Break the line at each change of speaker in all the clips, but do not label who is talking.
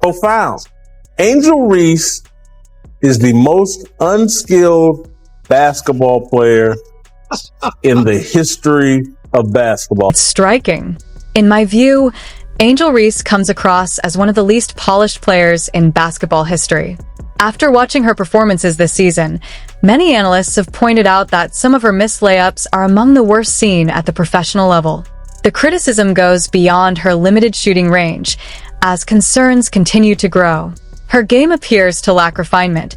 profound. Angel Reese is the most unskilled basketball player in the history of basketball.
It's striking. In my view, Angel Reese comes across as one of the least polished players in basketball history. After watching her performances this season, many analysts have pointed out that some of her missed layups are among the worst seen at the professional level. The criticism goes beyond her limited shooting range, as concerns continue to grow. Her game appears to lack refinement,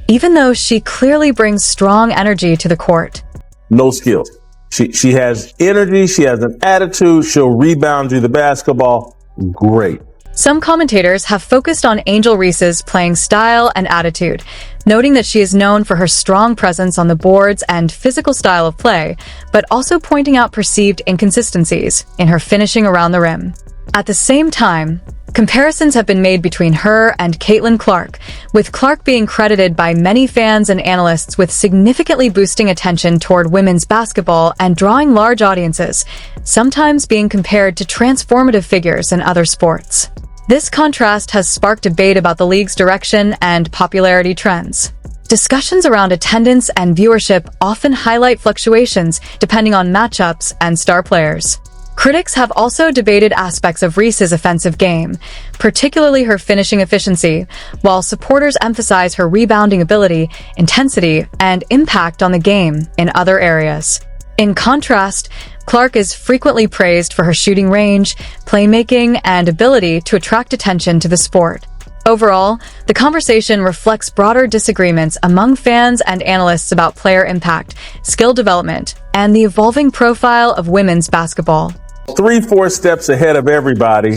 even though she clearly brings strong energy to the court.
No skill. She has energy, she has an attitude, she'll rebound you the basketball. Great.
Some commentators have focused on Angel Reese's playing style and attitude, noting that she is known for her strong presence on the boards and physical style of play, but also pointing out perceived inconsistencies in her finishing around the rim. At the same time, comparisons have been made between her and Caitlin Clark, with Clark being credited by many fans and analysts with significantly boosting attention toward women's basketball and drawing large audiences, sometimes being compared to transformative figures in other sports. This contrast has sparked debate about the league's direction and popularity trends. Discussions around attendance and viewership often highlight fluctuations depending on matchups and star players. Critics have also debated aspects of Reese's offensive game, particularly her finishing efficiency, while supporters emphasize her rebounding ability, intensity, and impact on the game in other areas. In contrast, Clark is frequently praised for her shooting range, playmaking, and ability to attract attention to the sport. Overall, the conversation reflects broader disagreements among fans and analysts about player impact, skill development, and the evolving profile of women's basketball.
3-4 steps ahead of everybody,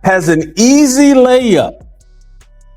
has an easy layup,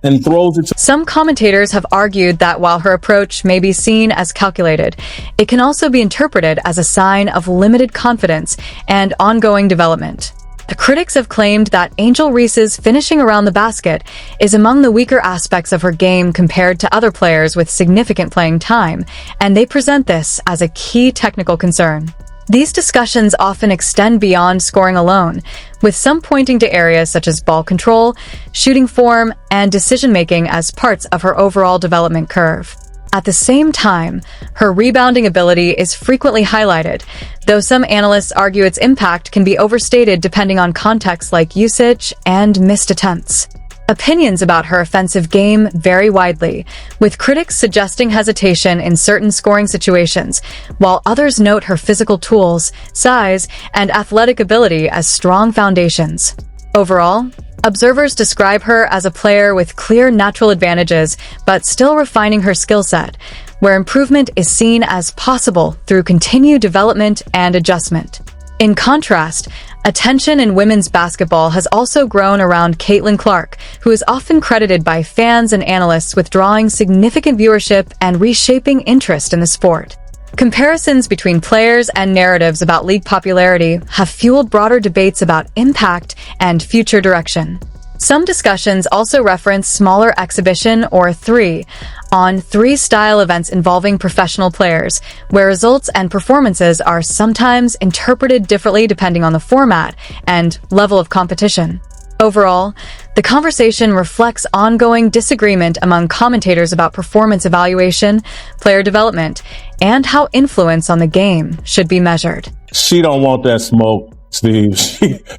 and throws it.
Some commentators have argued that while her approach may be seen as calculated, it can also be interpreted as a sign of limited confidence and ongoing development. The critics have claimed that Angel Reese's finishing around the basket is among the weaker aspects of her game compared to other players with significant playing time, and they present this as a key technical concern. These discussions often extend beyond scoring alone, with some pointing to areas such as ball control, shooting form, and decision-making as parts of her overall development curve. At the same time, her rebounding ability is frequently highlighted, though some analysts argue its impact can be overstated depending on contexts like usage and missed attempts. Opinions about her offensive game vary widely, with critics suggesting hesitation in certain scoring situations, while others note her physical tools, size, and athletic ability as strong foundations. Overall, observers describe her as a player with clear natural advantages, but still refining her skill set, where improvement is seen as possible through continued development and adjustment. In contrast, attention in women's basketball has also grown around Caitlin Clark, who is often credited by fans and analysts with drawing significant viewership and reshaping interest in the sport. Comparisons between players and narratives about league popularity have fueled broader debates about impact and future direction. Some discussions also reference smaller exhibition or 3-on-3 style events involving professional players, where results and performances are sometimes interpreted differently depending on the format and level of competition. Overall, the conversation reflects ongoing disagreement among commentators about performance evaluation, player development, and how influence on the game should be measured.
She don't want that smoke, Steve.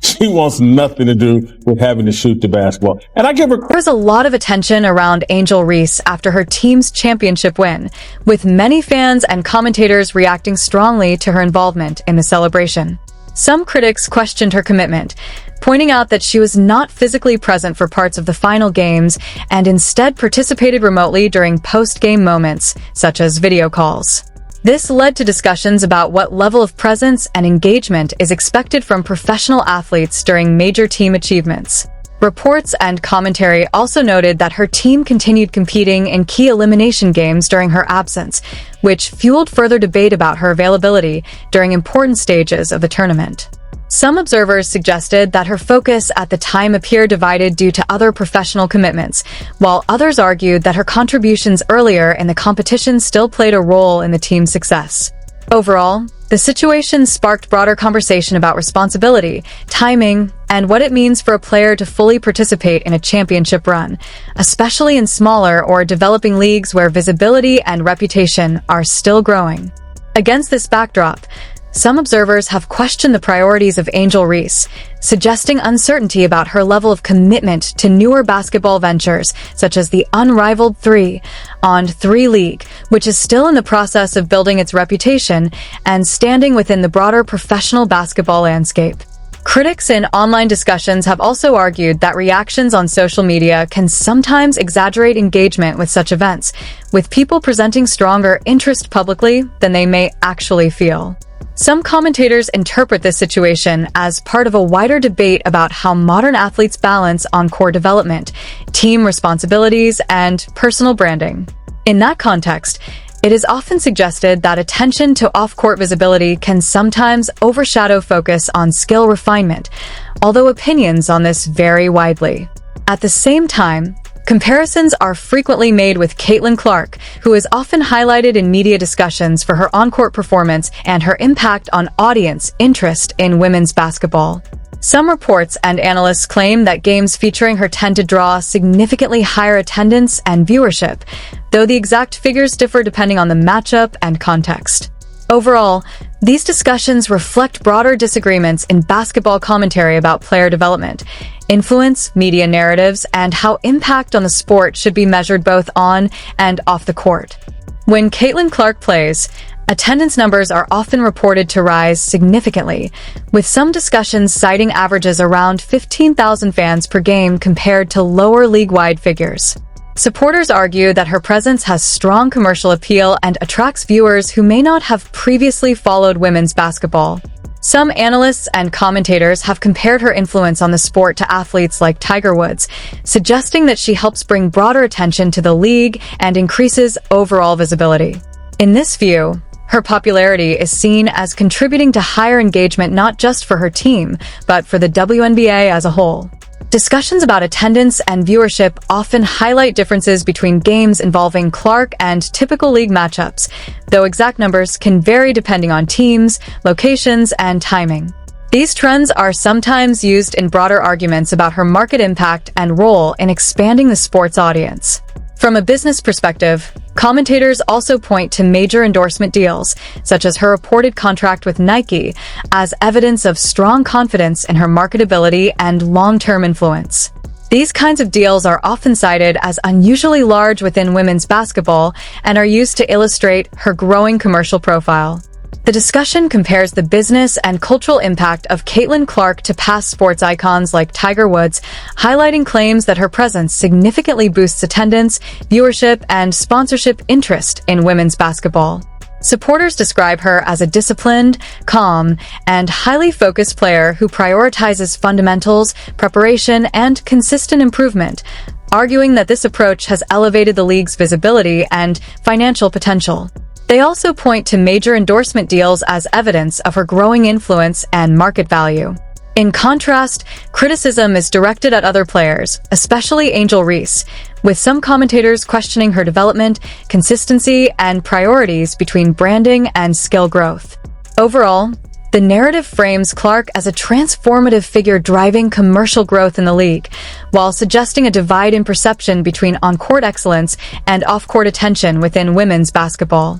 She wants nothing to do with having to shoot the basketball. And I give her
There's a lot of attention around Angel Reese after her team's championship win, with many fans and commentators reacting strongly to her involvement in the celebration. Some critics questioned her commitment, pointing out that she was not physically present for parts of the final games and instead participated remotely during post-game moments, such as video calls. This led to discussions about what level of presence and engagement is expected from professional athletes during major team achievements. Reports and commentary also noted that her team continued competing in key elimination games during her absence, which fueled further debate about her availability during important stages of the tournament. Some observers suggested that her focus at the time appeared divided due to other professional commitments, while others argued that her contributions earlier in the competition still played a role in the team's success. Overall, The situation sparked broader conversation about responsibility, timing, and what it means for a player to fully participate in a championship run, especially in smaller or developing leagues where visibility and reputation are still growing. Against this backdrop, some observers have questioned the priorities of Angel Reese, suggesting uncertainty about her level of commitment to newer basketball ventures, such as the unrivaled 3-on-3 League, which is still in the process of building its reputation and standing within the broader professional basketball landscape. Critics in online discussions have also argued that reactions on social media can sometimes exaggerate engagement with such events, with people presenting stronger interest publicly than they may actually feel. Some commentators interpret this situation as part of a wider debate about how modern athletes balance on-court development, team responsibilities, and personal branding. In that context, it is often suggested that attention to off-court visibility can sometimes overshadow focus on skill refinement, although opinions on this vary widely. At the same time, comparisons are frequently made with Caitlin Clark, who is often highlighted in media discussions for her on-court performance and her impact on audience interest in women's basketball. Some reports and analysts claim that games featuring her tend to draw significantly higher attendance and viewership, though the exact figures differ depending on the matchup and context. Overall, these discussions reflect broader disagreements in basketball commentary about player development, influence, media narratives, and how impact on the sport should be measured both on and off the court. When Caitlin Clark plays, attendance numbers are often reported to rise significantly, with some discussions citing averages around 15,000 fans per game compared to lower league-wide figures. Supporters argue that her presence has strong commercial appeal and attracts viewers who may not have previously followed women's basketball. Some analysts and commentators have compared her influence on the sport to athletes like Tiger Woods, suggesting that she helps bring broader attention to the league and increases overall visibility. In this view, her popularity is seen as contributing to higher engagement not just for her team, but for the WNBA as a whole. Discussions about attendance and viewership often highlight differences between games involving Clark and typical league matchups, though exact numbers can vary depending on teams, locations, and timing. These trends are sometimes used in broader arguments about her market impact and role in expanding the sport's audience. From a business perspective, commentators also point to major endorsement deals, such as her reported contract with Nike, as evidence of strong confidence in her marketability and long-term influence. These kinds of deals are often cited as unusually large within women's basketball and are used to illustrate her growing commercial profile. The discussion compares the business and cultural impact of Caitlin Clark to past sports icons like Tiger Woods, highlighting claims that her presence significantly boosts attendance, viewership, and sponsorship interest in women's basketball. Supporters describe her as a disciplined, calm, and highly focused player who prioritizes fundamentals, preparation, and consistent improvement, arguing that this approach has elevated the league's visibility and financial potential. They also point to major endorsement deals as evidence of her growing influence and market value. In contrast, criticism is directed at other players, especially Angel Reese, with some commentators questioning her development, consistency, and priorities between branding and skill growth. Overall, the narrative frames Clark as a transformative figure driving commercial growth in the league, while suggesting a divide in perception between on-court excellence and off-court attention within women's basketball.